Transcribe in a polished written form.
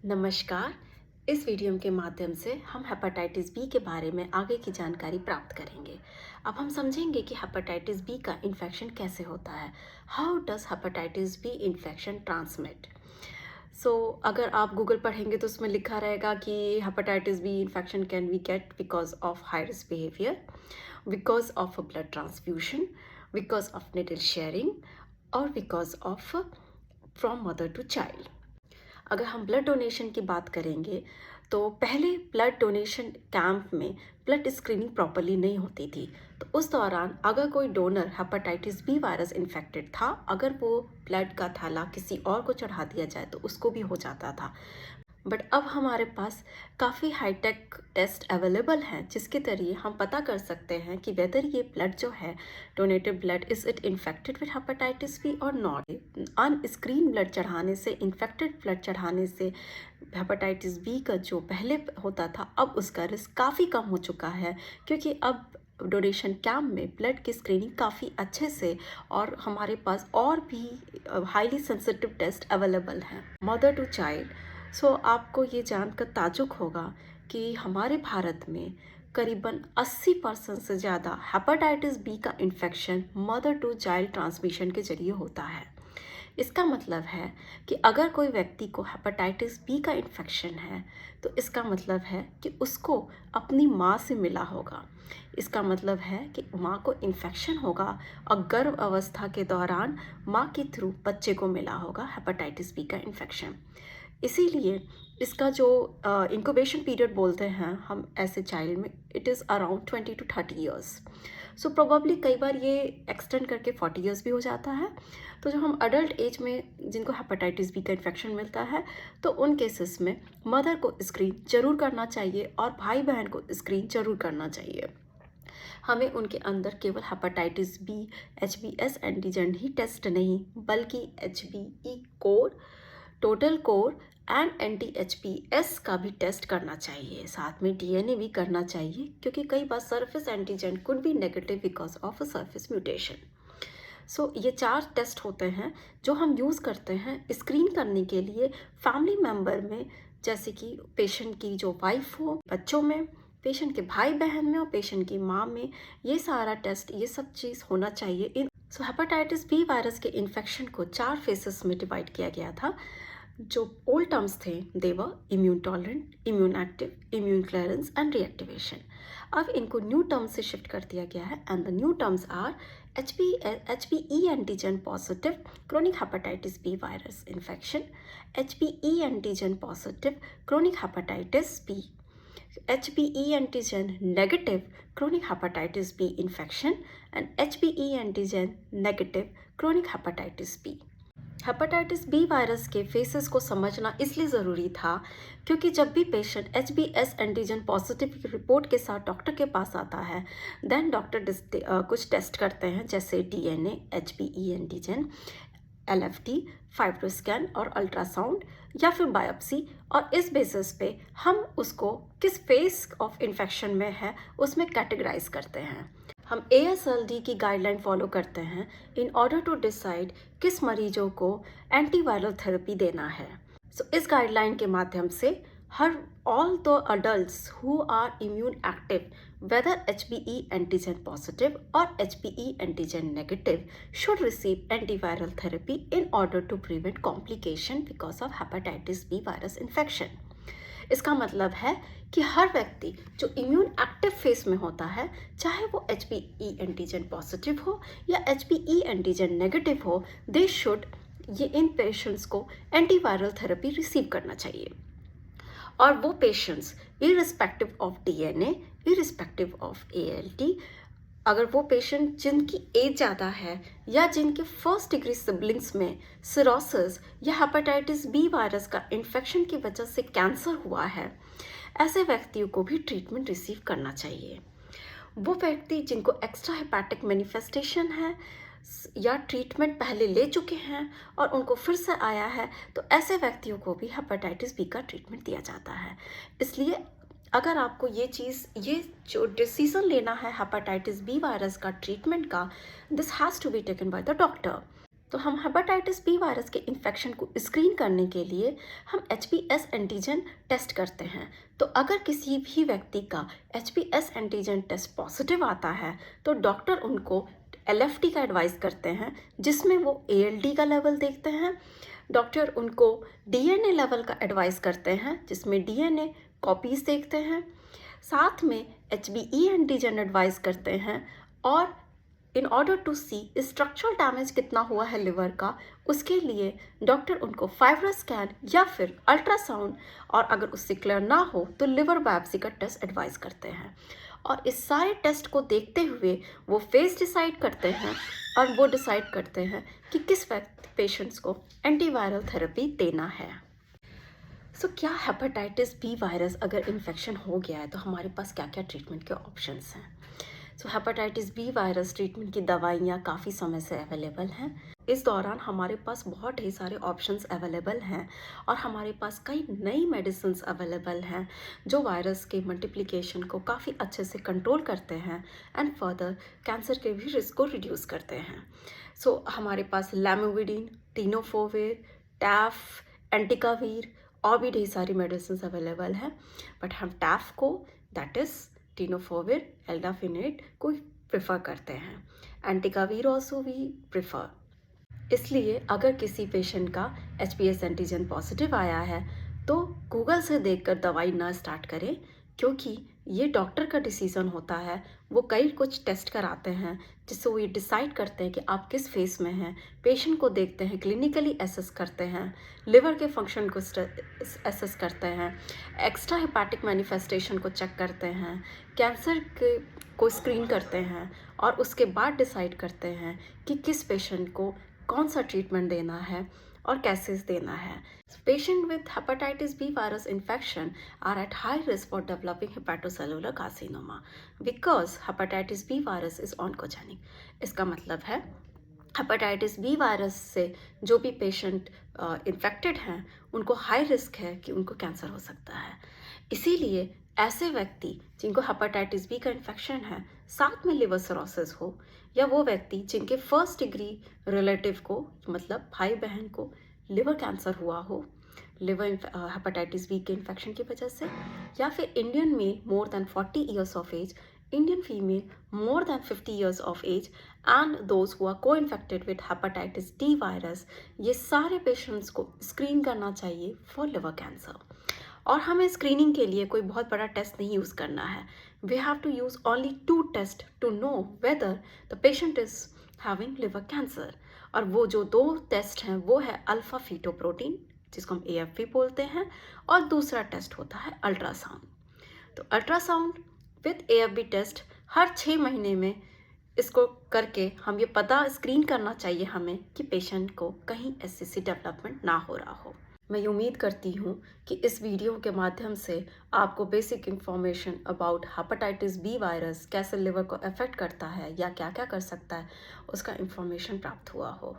नमस्कार। इस वीडियो के माध्यम से हम हेपेटाइटिस बी के बारे में आगे की जानकारी प्राप्त करेंगे। अब हम समझेंगे कि हेपेटाइटिस बी का इन्फेक्शन कैसे होता है। How does hepatitis B infection transmit. अगर आप गूगल पढ़ेंगे तो उसमें लिखा रहेगा कि hepatitis B infection can we get because of high risk behaviour, because of a blood transfusion, because of needle sharing और because of from mother to child. अगर हम ब्लड डोनेशन की बात करेंगे तो पहले ब्लड डोनेशन कैंप में blood screening properly नहीं होती थी। तो उस दौरान अगर कोई donor hepatitis B virus infected था, अगर वो ब्लड का थैला किसी और को चढ़ा दिया जाए तो उसको भी हो जाता था। बट अब हमारे पास काफ़ी हाईटेक टेस्ट अवेलेबल हैं जिसके जरिए हम पता कर सकते हैं कि वेदर ये ब्लड जो है, donated blood, is it infected with hepatitis B और नॉट। अन स्क्रीन ब्लड चढ़ाने से, इन्फेक्टेड ब्लड चढ़ाने से हेपेटाइटिस बी का जो पहले होता था अब उसका रिस्क काफ़ी कम हो चुका है, क्योंकि अब डोनेशन कैंप में ब्लड की स्क्रीनिंग काफ़ी अच्छे से और हमारे पास और भी हाईली सेंसिटिव टेस्ट अवेलेबल हैं। Mother to child. आपको ये जानकर ताज्जुब होगा कि हमारे भारत में करीबन 80% से ज़्यादा हेपेटाइटिस बी का infection mother to child transmission के जरिए होता है। इसका मतलब है कि अगर कोई व्यक्ति को हेपेटाइटिस बी का इन्फेक्शन है तो इसका मतलब है कि उसको अपनी माँ से मिला होगा। इसका मतलब है कि माँ को इन्फेक्शन होगा और गर्भ अवस्था के दौरान माँ के थ्रू बच्चे को मिला होगा हेपेटाइटिस बी का इन्फेक्शन। इसीलिए इसका जो इंक्यूबेशन पीरियड बोलते हैं हम ऐसे चाइल्ड में, it is around 20 to 30 years. Probably कई बार ये एक्सटेंड करके 40 ईयर्स भी हो जाता है। तो जब हम अडल्ट एज में जिनको हेपेटाइटिस बी का इन्फेक्शन मिलता है तो उन केसेस में मदर को स्क्रीन जरूर करना चाहिए और भाई बहन को स्क्रीन जरूर करना चाहिए। हमें उनके अंदर केवल हेपेटाइटिस बी HBS एंटीजन ही टेस्ट नहीं, बल्कि HBe core, total core and anti-HBs का भी टेस्ट करना चाहिए। साथ में DNA भी करना चाहिए, क्योंकि कई बार surface antigen could be negative because of a surface mutation. ये 4 टेस्ट होते हैं जो हम यूज़ करते हैं स्क्रीन करने के लिए फैमिली मेम्बर में, जैसे कि पेशेंट की जो वाइफ हो, बच्चों में, पेशेंट के भाई बहन में और पेशेंट की माँ में। ये सारा टेस्ट, ये सब चीज़ होना चाहिए। हेपेटाइटिस बी वायरस के इन्फेक्शन को 4 फेसेस में डिवाइड किया गया था। जो ओल्ड टर्म्स थे they were immune tolerant, immune active, immune clearance and reactivation. अब इनको न्यू टर्म्स से शिफ्ट कर दिया गया है and the new terms are HBe antigen positive chronic hepatitis B virus infection, HBe antigen positive chronic hepatitis B, HBe antigen negative chronic hepatitis B infection and HBe antigen negative chronic hepatitis B. Hepatitis B virus के phases को समझना इसलिए ज़रूरी था क्योंकि जब भी patient HBs antigen positive की रिपोर्ट के साथ डॉक्टर के पास आता है, देन डॉक्टर कुछ टेस्ट करते हैं, जैसे DNA, HBe antigen, LFT, fibroscan और अल्ट्रासाउंड या फिर बायोप्सी, और इस बेसिस पे हम उसको किस फेस ऑफ इन्फेक्शन में है उसमें कैटेगराइज करते हैं। हम ASLD की गाइडलाइन फॉलो करते हैं इन ऑर्डर टू डिसाइड किस मरीजों को एंटीवायरल थेरेपी देना है। इस गाइडलाइन के माध्यम से all the adults who are immune active, whether HBe antigen positive or HBe antigen negative, should receive antiviral therapy in order to prevent complication because of hepatitis B virus infection. इसका मतलब है कि हर व्यक्ति जो immune active face में होता है, चाहे वो HBe एंटीजन पॉजिटिव हो या HBe एंटीजन नेगेटिव हो, दे शुड, ये इन पेशेंट्स को एंटीवायरल थेरेपी रिसीव करना चाहिए। और वो patients irrespective of DNA, irrespective of ALT, अगर वो पेशेंट जिनकी एज ज़्यादा है या जिनके फर्स्ट डिग्री सिबलिंग्स में सिरोसिस या हेपेटाइटिस बी वायरस का इन्फेक्शन की वजह से कैंसर हुआ है, ऐसे व्यक्तियों को भी ट्रीटमेंट रिसीव करना चाहिए। वो व्यक्ति जिनको एक्स्ट्रा हेपेटिक मैनिफेस्टेशन है या ट्रीटमेंट पहले ले चुके हैं और उनको फिर से आया है, तो ऐसे व्यक्तियों को भी हेपेटाइटिस बी का ट्रीटमेंट दिया जाता है। इसलिए अगर आपको ये जो डिसीजन लेना है हेपेटाइटिस बी वायरस का ट्रीटमेंट का, this has to be taken by the doctor. तो हम हेपेटाइटिस बी वायरस के इन्फेक्शन को स्क्रीन करने के लिए हम HBs एंटीजन टेस्ट करते हैं। तो अगर किसी भी व्यक्ति का HBs एंटीजन टेस्ट पॉजिटिव आता है तो डॉक्टर उनको LFT का एडवाइस करते हैं, जिसमें वो ALT का लेवल देखते हैं। डॉक्टर उनको DNA लेवल का एडवाइस करते हैं, जिसमें DNA कॉपीज़ देखते हैं। साथ में HBe एंटीजन एडवाइस करते हैं, और in order to see structural damage कितना हुआ है लिवर का, उसके लिए डॉक्टर उनको फाइब्रो स्कैन या फिर अल्ट्रासाउंड, और अगर उससे क्लियर ना हो तो लिवर बायोप्सी का टेस्ट एडवाइस करते हैं। और इस सारे टेस्ट को देखते हुए वो फेज डिसाइड करते हैं, और वो डिसाइड करते हैं कि किस पेशेंट्स को एंटीवायरल थेरेपी देना है। सो क्या हेपेटाइटिस बी वायरस अगर इन्फेक्शन हो गया है तो हमारे पास क्या क्या ट्रीटमेंट के ऑप्शंस हैं? सो हेपेटाइटिस बी वायरस ट्रीटमेंट की दवाइयाँ काफ़ी समय से अवेलेबल हैं। इस दौरान हमारे पास बहुत ढेर सारे ऑप्शंस अवेलेबल हैं, और हमारे पास कई नई मेडिसिन्स अवेलेबल हैं जो वायरस के मल्टीप्लिकेशन को काफ़ी अच्छे से कंट्रोल करते हैं एंड फर्दर कैंसर के भी रिस्क को रिड्यूस करते हैं। सो हमारे पास लैमोविडिन, टीनोफोविर, टैफ, एंटिकावीर और भी ढेर सारी मेडिसिन अवेलेबल हैं, बट हम टैफ को, दैट इज़ टीनोफोविर, एल्डाफिनेट को प्रेफर करते हैं। एंटिकावीर ऑल्सो वी प्रेफर। इसलिए अगर किसी पेशेंट का HBs एंटीजन पॉजिटिव आया है तो गूगल से देखकर दवाई ना स्टार्ट करें, क्योंकि ये डॉक्टर का डिसीज़न होता है। वो कई कुछ टेस्ट कराते हैं जिससे वो ये डिसाइड करते हैं कि आप किस फेस में हैं। पेशेंट को देखते हैं, क्लिनिकली एसेस करते हैं, लिवर के फंक्शन को एसेस करते हैं, एक्स्ट्रा हेपाटिक मैनिफेस्टेशन को चेक करते हैं, कैंसर के को स्क्रीन करते हैं, और उसके बाद डिसाइड करते हैं कि किस पेशेंट को कौन सा ट्रीटमेंट देना है और कैसे देना है। Patient with hepatitis B virus infection are at high risk for developing hepatocellular carcinoma because hepatitis B virus is oncogenic. इसका मतलब है हेपेटाइटिस बी वायरस से जो भी पेशेंट इन्फेक्टेड हैं उनको हाई रिस्क है कि उनको कैंसर हो सकता है। इसीलिए ऐसे व्यक्ति जिनको हेपेटाइटिस बी का इन्फेक्शन है, साथ में लिवर सिरोसिस हो, या वो व्यक्ति जिनके फर्स्ट डिग्री रिलेटिव को, मतलब भाई बहन को लिवर कैंसर हुआ हो लिवर हेपेटाइटिस बी के इन्फेक्शन की वजह से, या फिर Indian male more than 40 years of age, Indian female more than 50 years of age, and those who are co-infected with hepatitis D virus, ये सारे पेशेंट्स को स्क्रीन करना चाहिए फॉर लिवर कैंसर। और हमें स्क्रीनिंग के लिए कोई बहुत बड़ा टेस्ट नहीं यूज़ करना है। We have to use only 2 test to know whether the patient is having liver cancer. और वो जो 2 टेस्ट हैं वो है अल्फा फीटोप्रोटीन, जिसको हम AFP बोलते हैं, और दूसरा टेस्ट होता है अल्ट्रासाउंड। तो अल्ट्रासाउंड विथ AFB टेस्ट हर 6 महीने में इसको करके हम ये पता स्क्रीन करना चाहिए हमें कि पेशेंट को कहीं SCC डेवलपमेंट ना हो रहा हो। मैं ये उम्मीद करती हूँ कि इस वीडियो के माध्यम से आपको basic information about hepatitis B virus कैसे लिवर को अफेक्ट करता है या क्या क्या कर सकता है उसका इन्फॉर्मेशन प्राप्त हुआ हो।